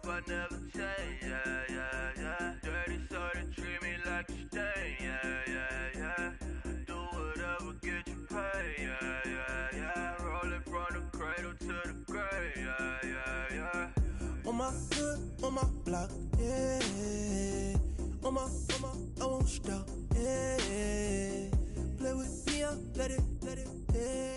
I never change, yeah, yeah, yeah. Dirty sort of treat me like a stain, yeah, yeah, yeah. Do whatever, get you paid, yeah, yeah, yeah. Rolling from the cradle to the grave, yeah, yeah, yeah. On my hood, on my block, yeah. On my, I won't stop, yeah. Play with me, let it, yeah.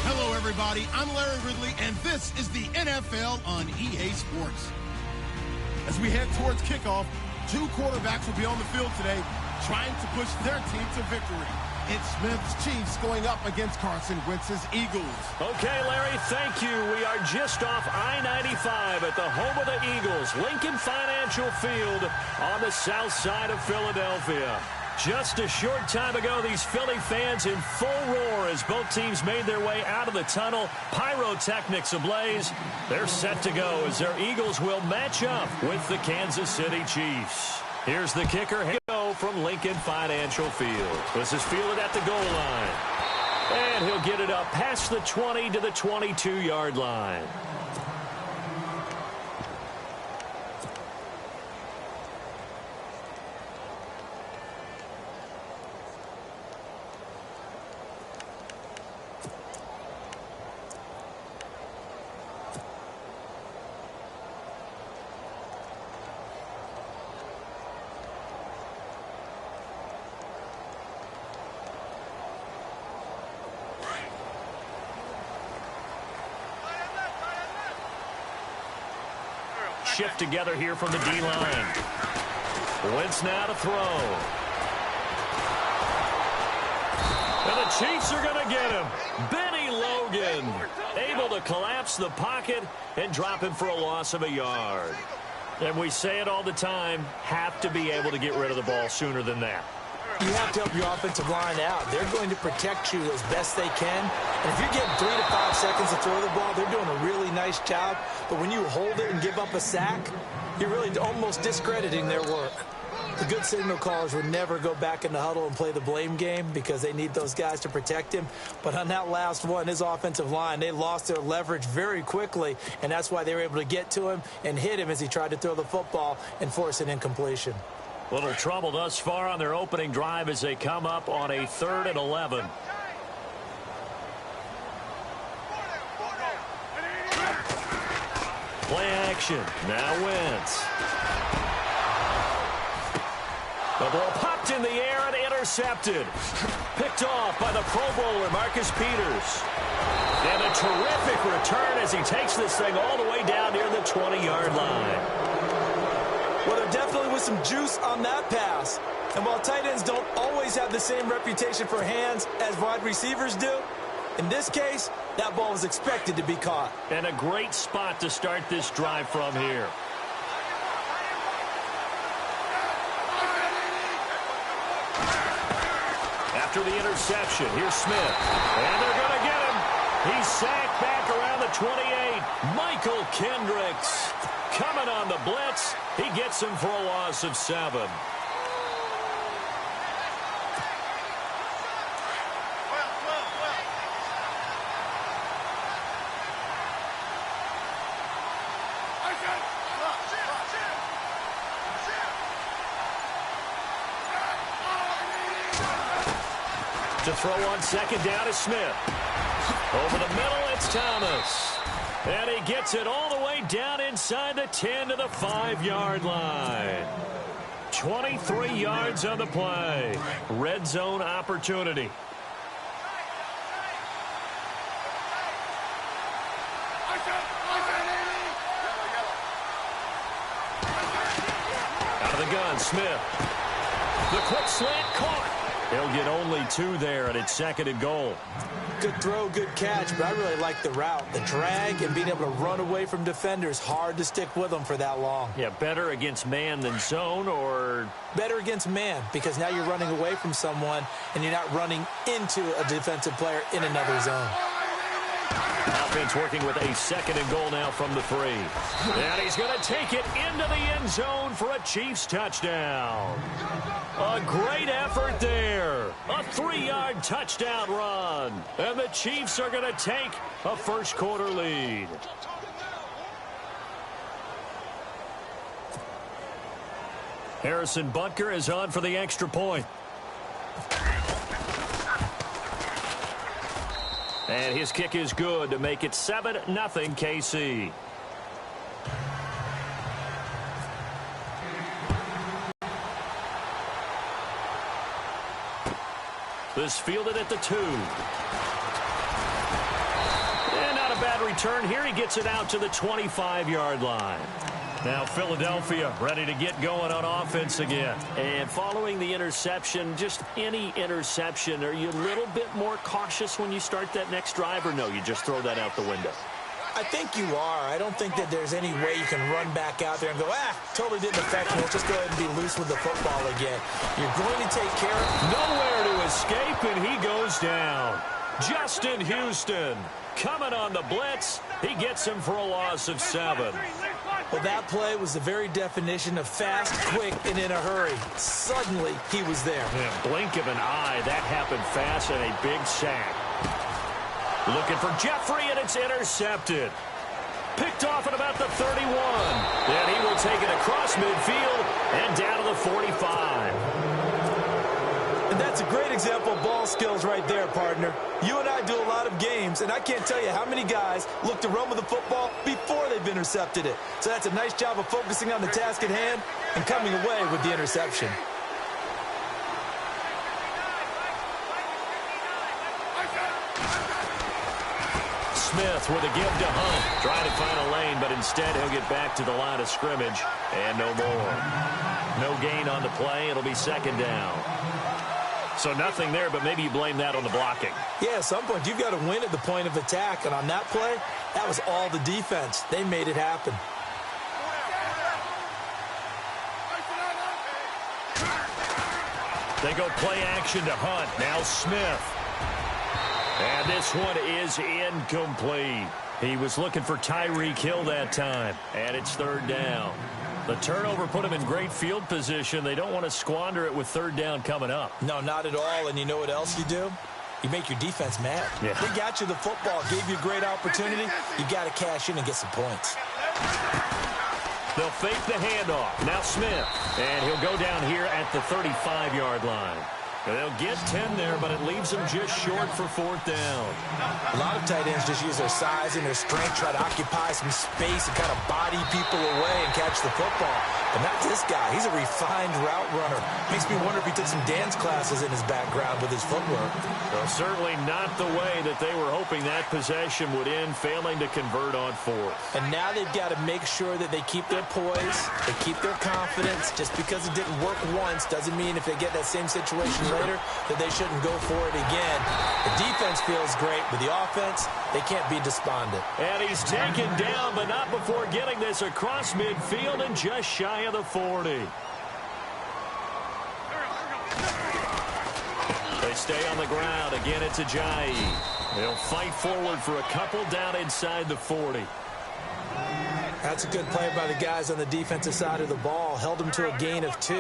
Hello, everybody. I'm Larry Ridley, and this is the NFL on EA Sports. As we head towards kickoff, two quarterbacks will be on the field today trying to push their team to victory. It's Smith's Chiefs going up against Carson Wentz's Eagles. Okay, Larry, thank you. We are just off I-95 at the home of the Eagles, Lincoln Financial Field on the south side of Philadelphia. Just a short time ago, these Philly fans in full roar as both teams made their way out of the tunnel. Pyrotechnics ablaze. They're set to go as their Eagles will match up with the Kansas City Chiefs. Here's the kicker, Hito from Lincoln Financial Field. This is fielded at the goal line. And he'll get it up past the 20 to the 22-yard line. Shift together here from the D-line. Wentz now to throw. And the Chiefs are going to get him. Benny Logan able to collapse the pocket and drop him for a loss of a yard. And we say it all the time, have to be able to get rid of the ball sooner than that. You have to help your offensive line out. They're going to protect you as best they can. And if you're getting 3 to 5 seconds to throw the ball, they're doing a really nice job. But when you hold it and give up a sack, you're really almost discrediting their work. The good signal callers would never go back in the huddle and play the blame game because they need those guys to protect him. But on that last one, his offensive line, they lost their leverage very quickly, and that's why they were able to get to him and hit him as he tried to throw the football and force an incompletion. Little trouble thus far on their opening drive as they come up on a 3rd and 11. Play action. Now Wentz. The ball popped in the air and intercepted. Picked off by the Pro Bowler, Marcus Peters. And a terrific return as he takes this thing all the way down near the 20-yard line. Well, there definitely was some juice on that pass. And while tight ends don't always have the same reputation for hands as wide receivers do, in this case, that ball was expected to be caught. And a great spot to start this drive from here. After the interception, here's Smith. And they're going to get him. He's sacked back around the 28. Michael Kendricks coming on the blitz. He gets him for a loss of 7. To throw on 2nd down is Smith. Over the middle, it's Thomas. And he gets it all the way down inside the 10 to the 5-yard line. 23 yards on the play. Red zone opportunity. Out of the gun, Smith. The quick slant caught. He'll get only 2 there, and it's 2nd and goal. Good throw, good catch, but I really like the route. The drag and being able to run away from defenders, hard to stick with them for that long. Yeah, better against man than zone, or? Better against man, because now you're running away from someone and you're not running into a defensive player in another zone. Offense working with a second and goal now from the 3. And he's going to take it into the end zone for a Chiefs touchdown. A great effort there. A 3-yard touchdown run. And the Chiefs are going to take a first quarter lead. Harrison Butker is on for the extra point. And his kick is good to make it 7-0 KC. This fielded at the 2. And not a bad return here. He gets it out to the 25-yard line. Now Philadelphia ready to get going on offense again. And following the interception, just any interception, are you a little bit more cautious when you start that next drive, or no, you just throw that out the window? I think you are. I don't think that there's any way you can run back out there and go, totally didn't affect me. Let's just go ahead and be loose with the football again. You're going to take care of nowhere to escape, and he goes down. Justin Houston coming on the blitz. He gets him for a loss of 7. Well, that play was the very definition of fast, quick, and in a hurry. Suddenly, he was there. Yeah, blink of an eye. That happened fast and a big sack. Looking for Jeffrey, and it's intercepted. Picked off at about the 31. And he will take it across midfield and down to the 45. And that's a great example of ball skills right there, partner. You and I do a lot of games, and I can't tell you how many guys look to run with the football before they've intercepted it. So that's a nice job of focusing on the task at hand and coming away with the interception. Smith with a give to Hunt. Trying to find a lane, but instead he'll get back to the line of scrimmage. And no more. No gain on the play. It'll be second down. So nothing there, but maybe you blame that on the blocking. Yeah, at some point, you've got to win at the point of attack. And on that play, that was all the defense. They made it happen. They go play action to Hunt. Now Smith. And this one is incomplete. He was looking for Tyreek Hill that time. And it's third down. The turnover put him in great field position. They don't want to squander it with third down coming up. No, not at all. And you know what else you do? You make your defense mad. Yeah. They got you the football, gave you a great opportunity. You got to cash in and get some points. They'll fake the handoff. Now Smith. And he'll go down here at the 35-yard line. They'll get 10 there, but it leaves them just short for fourth down. A lot of tight ends just use their size and their strength, try to occupy some space and kind of body people away and catch the football. But not this guy. He's a refined route runner. Makes me wonder if he took some dance classes in his background with his footwork. Well, certainly not the way that they were hoping that possession would end, failing to convert on fourth. And now they've got to make sure that they keep their poise, they keep their confidence. Just because it didn't work once doesn't mean if they get that same situation later that they shouldn't go for it again. The defense feels great, but the offense, they can't be despondent. And he's taken down, but not before getting this across midfield and just shy of the 40. They stay on the ground. Again, it's Ajayi. They'll fight forward for a couple down inside the 40. That's a good play by the guys on the defensive side of the ball. Held them to a gain of 2.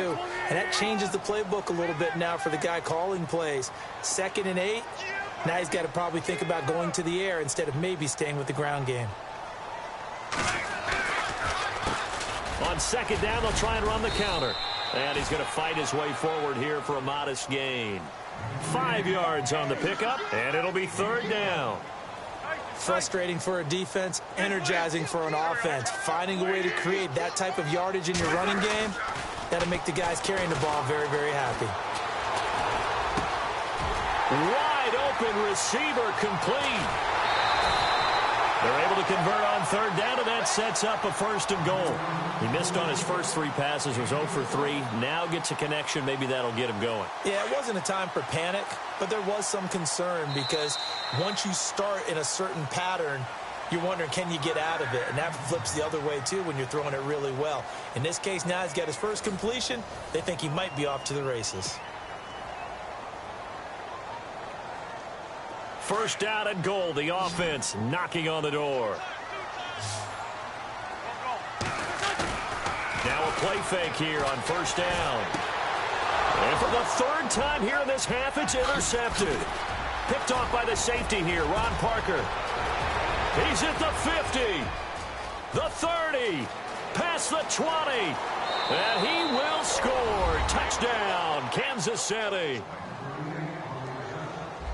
And that changes the playbook a little bit now for the guy calling plays. 2nd and 8. Now he's got to probably think about going to the air instead of maybe staying with the ground game. On second down, they'll try and run the counter. And he's going to fight his way forward here for a modest gain. 5 yards on the pickup, and it'll be third down. Frustrating for a defense, energizing for an offense. Finding a way to create that type of yardage in your running game, that'll make the guys carrying the ball very, very happy. Wide open receiver complete. They're able to convert on third down, and that sets up a 1st and goal. He missed on his first 3 passes, was 0 for 3. Now gets a connection. Maybe that'll get him going. Yeah, it wasn't a time for panic, but there was some concern because once you start in a certain pattern, you're wondering, can you get out of it? And that flips the other way, too, when you're throwing it really well. In this case, now he's got his first completion. They think he might be off to the races. 1st down and goal. The offense knocking on the door. Now a play fake here on 1st down. And for the 3rd time here in this half, it's intercepted. Picked off by the safety here, Ron Parker. He's at the 50, the 30, past the 20, and he will score. Touchdown, Kansas City.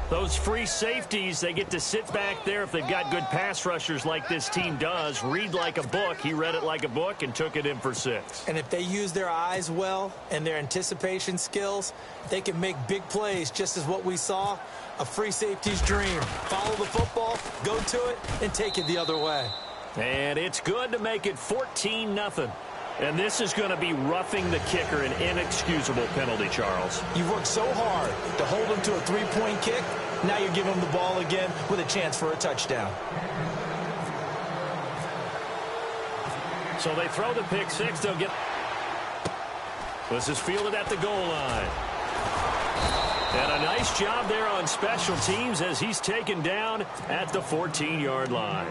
Those free safeties, they get to sit back there if they've got good pass rushers like this team does. Read like a book. He read it like a book and took it in for 6. And if they use their eyes well and their anticipation skills, they can make big plays, just as what we saw. A free safety's dream. Follow the football, go to it, and take it the other way. And it's good to make it 14-0. And this is going to be roughing the kicker, an inexcusable penalty, Charles. You've worked so hard to hold him to a 3-point kick. Now you're giving him the ball again with a chance for a touchdown. So they throw the pick 6. They'll get... This is fielded at the goal line. And a nice job there on special teams as he's taken down at the 14-yard line.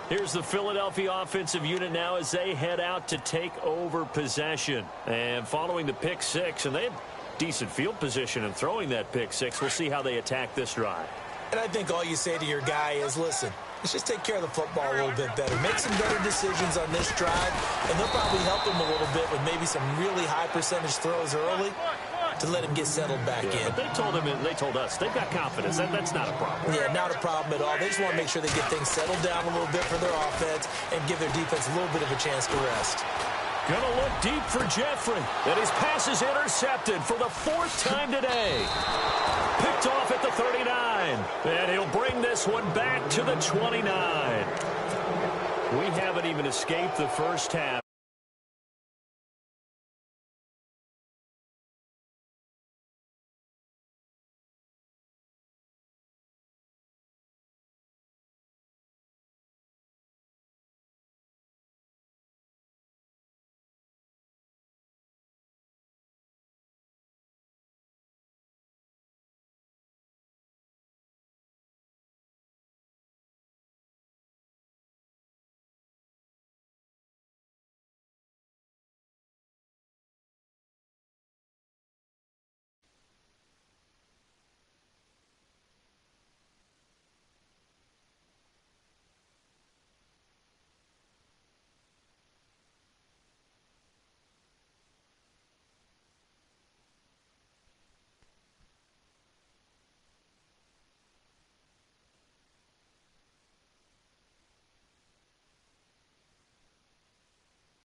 Here's the Philadelphia offensive unit now as they head out to take over possession. And following the pick 6, and they had decent field position in throwing that pick 6. We'll see how they attack this drive. And I think all you say to your guy is, listen, let's just take care of the football a little bit better. Make some better decisions on this drive, and they'll probably help him a little bit with maybe some really high percentage throws early to let him get settled back in. But they told him, and they told us, they've got confidence. That's not a problem. Yeah, not a problem at all. They just want to make sure they get things settled down a little bit for their offense and give their defense a little bit of a chance to rest. Gonna look deep for Jeffrey. And his pass is intercepted for the 4th time today. Picked off at the 39. And he'll bring this one back to the 29. We haven't even escaped the first half.